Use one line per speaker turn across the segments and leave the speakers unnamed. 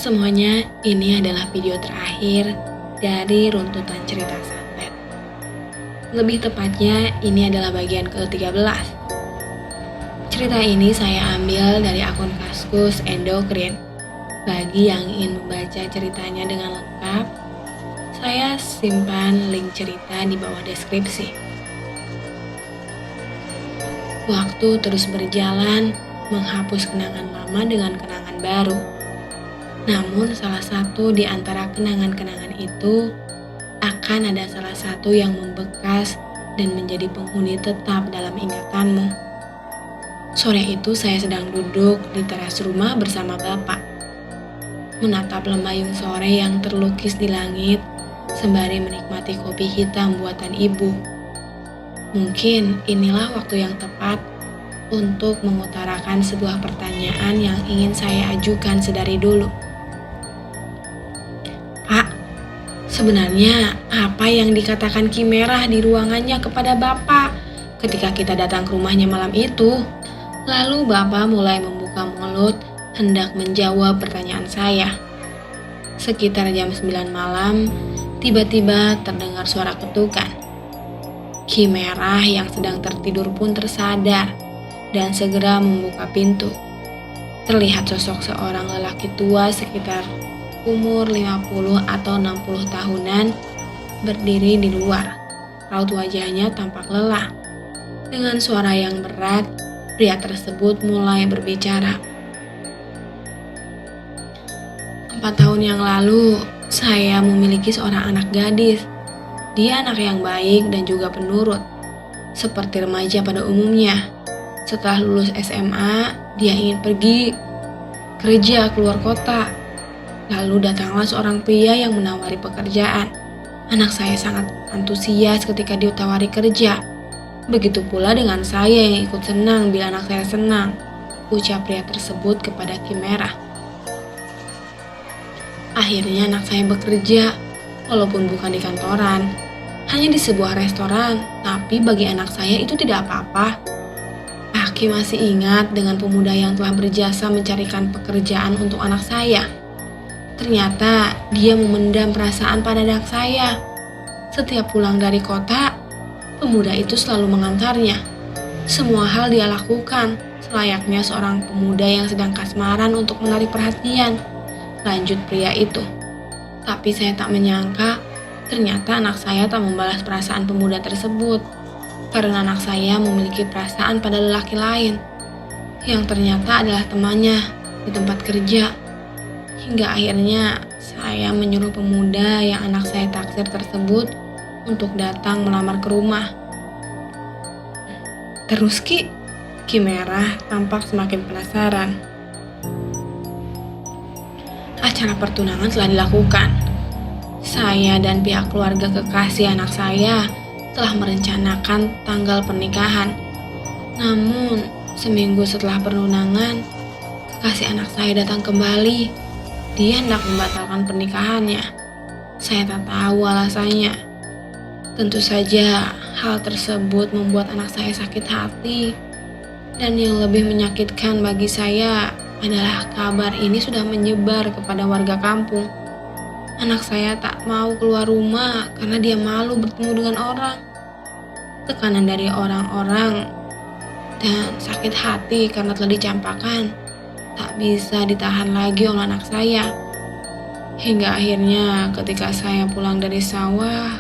semuanya, ini adalah video terakhir dari runtutan cerita Santet. Lebih tepatnya, ini adalah bagian ke-13. Cerita ini saya ambil dari akun Kaskus Endokrin. Bagi yang ingin membaca ceritanya dengan lengkap, saya simpan link cerita di bawah deskripsi. Waktu terus berjalan, menghapus kenangan lama dengan kenangan baru. Namun salah satu di antara kenangan-kenangan itu akan ada salah satu yang membekas dan menjadi penghuni tetap dalam ingatanmu. Sore itu saya sedang duduk di teras rumah bersama Bapak, menatap lembayung sore yang terlukis di langit sembari menikmati kopi hitam buatan ibu. Mungkin inilah waktu yang tepat untuk mengutarakan sebuah pertanyaan yang ingin saya ajukan sedari dulu. Pak, sebenarnya apa yang dikatakan Ki Merah di ruangannya kepada Bapak ketika kita datang ke rumahnya malam itu? Lalu Bapak mulai membuka mulut hendak menjawab pertanyaan saya. Sekitar jam 9 malam, tiba-tiba terdengar suara ketukan. Ki Merah yang sedang tertidur pun tersadar dan segera membuka pintu. Terlihat sosok seorang lelaki tua sekitar umur 50 atau 60 tahunan berdiri di luar. Raut wajahnya tampak lelah. Dengan suara yang berat, pria tersebut mulai berbicara. 4 tahun yang lalu, saya memiliki seorang anak gadis. Dia anak yang baik dan juga penurut, seperti remaja pada umumnya. Setelah lulus SMA, dia ingin pergi kerja keluar kota. Lalu datanglah seorang pria yang menawari pekerjaan. Anak saya sangat antusias ketika ditawari kerja. Begitu pula dengan saya yang ikut senang bila anak saya senang, ucap pria tersebut kepada Ki Merah. Akhirnya anak saya bekerja, walaupun bukan di kantoran, hanya di sebuah restoran, tapi bagi anak saya itu tidak apa-apa. Aki masih ingat dengan pemuda yang telah berjasa mencarikan pekerjaan untuk anak saya. Ternyata dia memendam perasaan pada anak saya. Setiap pulang dari kota, pemuda itu selalu mengantarnya. Semua hal dia lakukan, selayaknya seorang pemuda yang sedang kasmaran untuk menarik perhatian, lanjut pria itu. Tapi saya tak menyangka, ternyata anak saya tak membalas perasaan pemuda tersebut, karena anak saya memiliki perasaan pada lelaki lain, yang ternyata adalah temannya di tempat kerja. Hingga akhirnya saya menyuruh pemuda yang anak saya taksir tersebut untuk datang melamar ke rumah. Terus Ki Merah tampak semakin penasaran. Acara pertunangan telah dilakukan. Saya dan pihak keluarga kekasih anak saya telah merencanakan tanggal pernikahan. Namun, seminggu setelah pertunangan, kekasih anak saya datang kembali. Dia hendak membatalkan pernikahannya. Saya tak tahu alasannya. Tentu saja hal tersebut membuat anak saya sakit hati. Dan yang lebih menyakitkan bagi saya adalah kabar ini sudah menyebar kepada warga kampung. Anak saya tak mau keluar rumah karena dia malu bertemu dengan orang. Tekanan dari orang-orang dan sakit hati karena telah dicampakkan tak bisa ditahan lagi oleh anak saya. Hingga akhirnya ketika saya pulang dari sawah,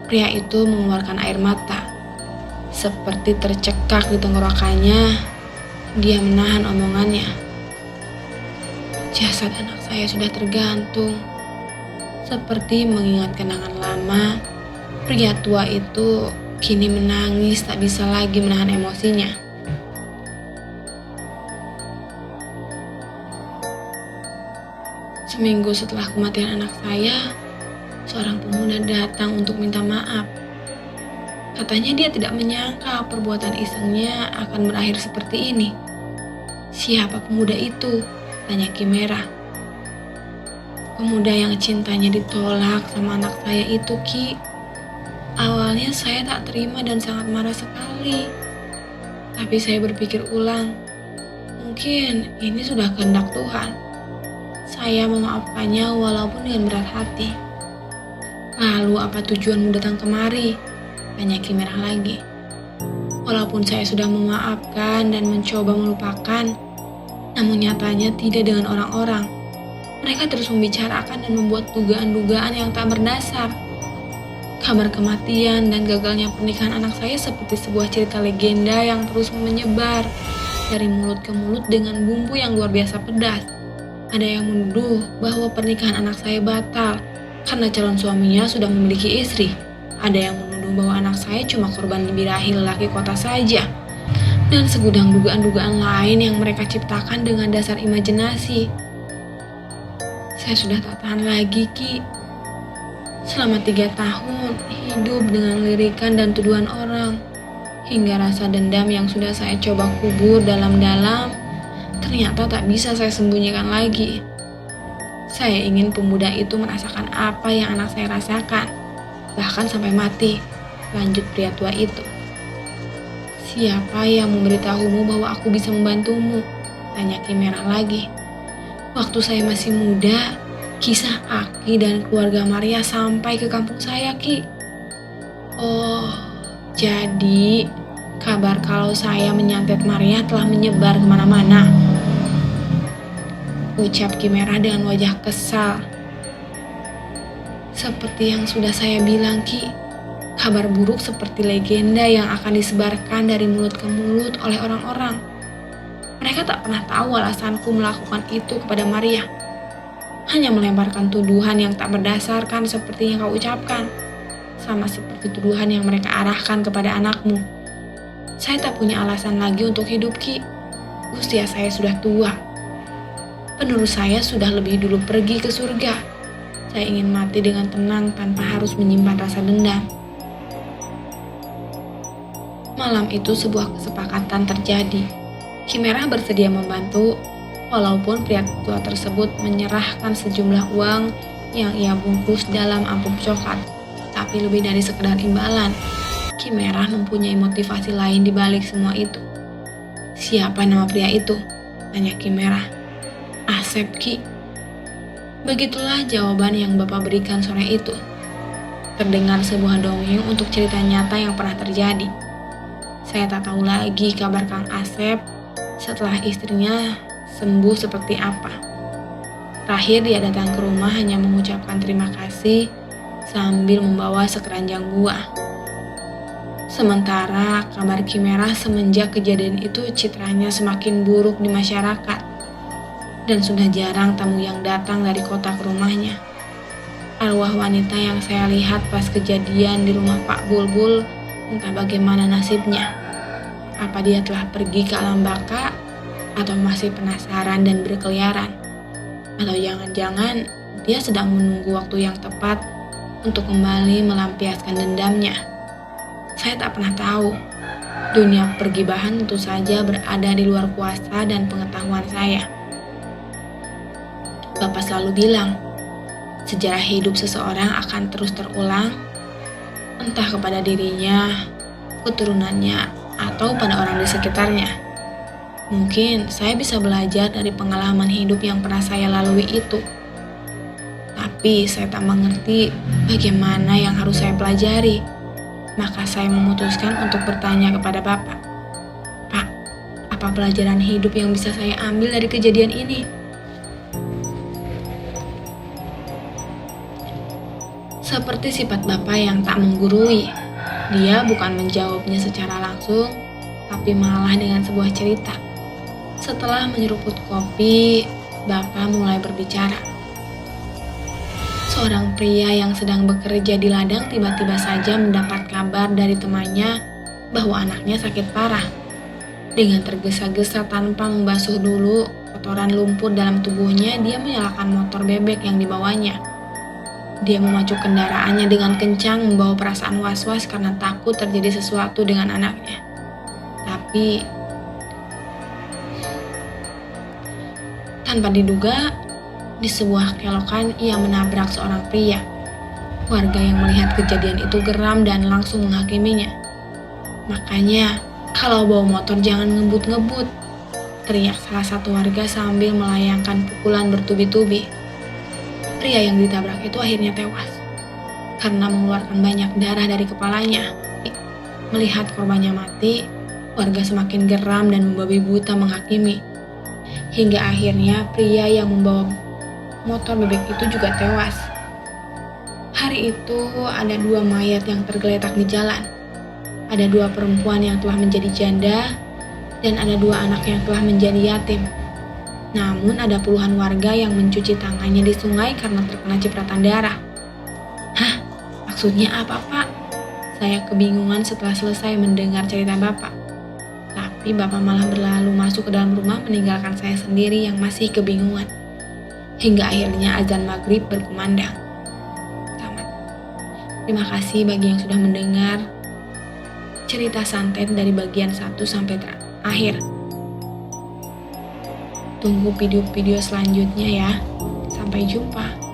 pria itu mengeluarkan air mata. Seperti tercekak di tenggorokannya, dia menahan omongannya. Jasad anak saya sudah tergantung. Seperti mengingat kenangan lama, pria tua itu kini menangis tak bisa lagi menahan emosinya. Seminggu setelah kematian anak saya, seorang pemuda datang untuk minta maaf. Katanya dia tidak menyangka perbuatan isengnya akan berakhir seperti ini. Siapa pemuda itu? Tanya Ki Merah. Pemuda yang cintanya ditolak sama anak saya itu, Ki. Awalnya saya tak terima dan sangat marah sekali. Tapi saya berpikir ulang, mungkin ini sudah kehendak Tuhan. Saya memaafkannya walaupun dengan berat hati. Lalu apa tujuanmu datang kemari? Tanya Ki Merah lagi. Walaupun saya sudah memaafkan dan mencoba melupakan, namun nyatanya tidak dengan orang-orang. Mereka terus membicarakan dan membuat dugaan-dugaan yang tak berdasar. Kabar kematian dan gagalnya pernikahan anak saya seperti sebuah cerita legenda yang terus menyebar dari mulut ke mulut dengan bumbu yang luar biasa pedas. Ada yang menuduh bahwa pernikahan anak saya batal karena calon suaminya sudah memiliki istri. Ada yang menuduh bahwa anak saya cuma korban birahi lelaki kota saja. Dan segudang dugaan-dugaan lain yang mereka ciptakan dengan dasar imajinasi. Saya sudah tak tahan lagi, Ki. Selama 3 tahun hidup dengan lirikan dan tuduhan orang, hingga rasa dendam yang sudah saya coba kubur dalam-dalam, ternyata tak bisa saya sembunyikan lagi. Saya ingin pemuda itu merasakan apa yang anak saya rasakan, bahkan sampai mati, lanjut pria tua itu. Siapa yang memberitahumu bahwa aku bisa membantumu? Tanya Ki Merah lagi. Waktu saya masih muda, kisah Aki dan keluarga Maria sampai ke kampung saya, Ki. Oh, jadi kabar kalau saya menyantet Maria telah menyebar kemana-mana. Ucap Ki Merah dengan wajah kesal. Seperti yang sudah saya bilang, Ki, kabar buruk seperti legenda yang akan disebarkan dari mulut ke mulut oleh orang-orang. Mereka tak pernah tahu alasanku melakukan itu kepada Maria. Hanya melemparkan tuduhan yang tak berdasarkan seperti yang kau ucapkan. Sama seperti tuduhan yang mereka arahkan kepada anakmu. Saya tak punya alasan lagi untuk hidup, Ki. Usia saya sudah tua. Penerus saya sudah lebih dulu pergi ke surga. Saya ingin mati dengan tenang tanpa harus menyimpan rasa dendam. Malam itu sebuah kesepakatan terjadi. Ki Merah bersedia membantu, walaupun pria tua tersebut menyerahkan sejumlah uang yang ia bungkus dalam amplop coklat. Tapi lebih dari sekedar imbalan, Ki Merah mempunyai motivasi lain di balik semua itu. Siapa nama pria itu? Tanya Ki Merah. Asep, Ki. Begitulah jawaban yang Bapak berikan sore itu. Terdengar sebuah dongeng untuk cerita nyata yang pernah terjadi. Saya tak tahu lagi kabar Kang Asep setelah istrinya sembuh seperti apa. Terakhir dia datang ke rumah hanya mengucapkan terima kasih sambil membawa sekeranjang buah. Sementara kabar Ki Merah semenjak kejadian itu citranya semakin buruk di masyarakat. Dan sudah jarang tamu yang datang dari kota ke rumahnya. Arwah wanita yang saya lihat pas kejadian di rumah Pak Bulbul entah bagaimana nasibnya. Apa dia telah pergi ke alam baka atau masih penasaran dan berkeliaran? Atau jangan-jangan dia sedang menunggu waktu yang tepat untuk kembali melampiaskan dendamnya? Saya tak pernah tahu. Dunia pergibahan tentu saja berada di luar kuasa dan pengetahuan saya. Bapak selalu bilang, sejarah hidup seseorang akan terus terulang, entah kepada dirinya, keturunannya, atau pada orang di sekitarnya. Mungkin saya bisa belajar dari pengalaman hidup yang pernah saya lalui itu. Tapi saya tak mengerti bagaimana yang harus saya pelajari. Maka saya memutuskan untuk bertanya kepada Bapak. Pak, apa pelajaran hidup yang bisa saya ambil dari kejadian ini? Seperti sifat Bapak yang tak menggurui. Dia bukan menjawabnya secara langsung, tapi malah dengan sebuah cerita. Setelah menyeruput kopi, Bapak mulai berbicara. Seorang pria yang sedang bekerja di ladang tiba-tiba saja mendapat kabar dari temannya bahwa anaknya sakit parah. Dengan tergesa-gesa tanpa membasuh dulu kotoran lumpur dalam tubuhnya, dia menyalakan motor bebek yang dibawanya. Dia memacu kendaraannya dengan kencang, membawa perasaan was-was karena takut terjadi sesuatu dengan anaknya. Tapi tanpa diduga, di sebuah kelokan ia menabrak seorang pria. Warga yang melihat kejadian itu geram dan langsung menghakiminya. Makanya, kalau bawa motor jangan ngebut-ngebut. teriak salah satu warga sambil melayangkan pukulan bertubi-tubi. Pria yang ditabrak itu akhirnya tewas karena mengeluarkan banyak darah dari kepalanya. Melihat korbannya mati, warga semakin geram dan membabi buta menghakimi. Hingga akhirnya pria yang membawa motor bebek itu juga tewas. Hari itu ada 2 mayat yang tergeletak di jalan. Ada 2 perempuan yang telah menjadi janda dan ada 2 anak yang telah menjadi yatim. Namun ada puluhan warga yang mencuci tangannya di sungai karena terkena cipratan darah. Hah? Maksudnya apa, Pak? Saya kebingungan setelah selesai mendengar cerita Bapak. Tapi Bapak malah berlalu masuk ke dalam rumah meninggalkan saya sendiri yang masih kebingungan. Hingga akhirnya azan maghrib berkumandang. Tamat. Terima kasih bagi yang sudah mendengar cerita santet dari bagian 1 sampai akhir. Tunggu video-video selanjutnya ya. Sampai jumpa.